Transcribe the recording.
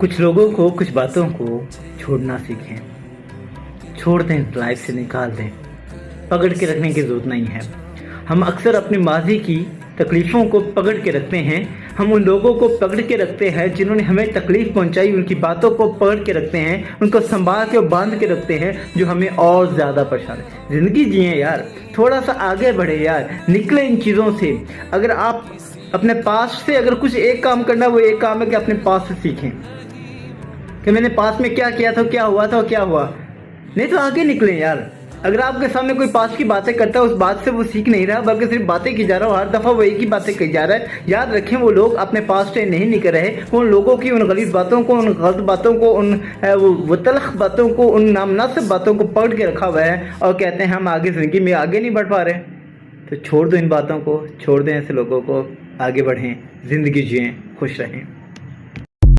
कुछ लोगों को कुछ बातों को छोड़ना सीखें, छोड़ दें, लाइफ से निकाल दें, पकड़ के रखने की ज़रूरत नहीं है। हम अक्सर अपनी माजी की तकलीफ़ों को पकड़ के रखते हैं, हम उन लोगों को पकड़ के रखते हैं जिन्होंने हमें तकलीफ़ पहुंचाई, उनकी बातों को पकड़ के रखते हैं, उनको संभाल के और बांध के रखते हैं जो हमें और ज़्यादा परेशान है। ज़िंदगी जिए यार, थोड़ा सा आगे बढ़े यार, निकले इन चीज़ों से। अगर आप अपने पास से अगर कुछ एक काम करना, वो एक काम है कि अपने पास से सीखें कि मैंने पास में क्या किया था, क्या हुआ था और क्या हुआ, नहीं तो आगे निकले यार। अगर आपके सामने कोई पास की बातें करता है, उस बात से वो सीख नहीं रहा बल्कि सिर्फ बातें की जा रहा है, हर दफ़ा वो एक ही बातें कही जा रहा है। याद रखें, वो लोग अपने पास से नहीं निकल रहे, उन लोगों की उन गलीज़ बातों को, उन गलत बातों को, उन वो तलख बातों को, उन नामनासिब बातों को पकड़ के रखा हुआ है और कहते हैं हम आगे ज़िंदगी में आगे नहीं बढ़ पा रहे। तो छोड़ दो इन बातों को, छोड़ दें ऐसे लोगों को, आगे बढ़ें, ज़िंदगी जिएँ, खुश रहें।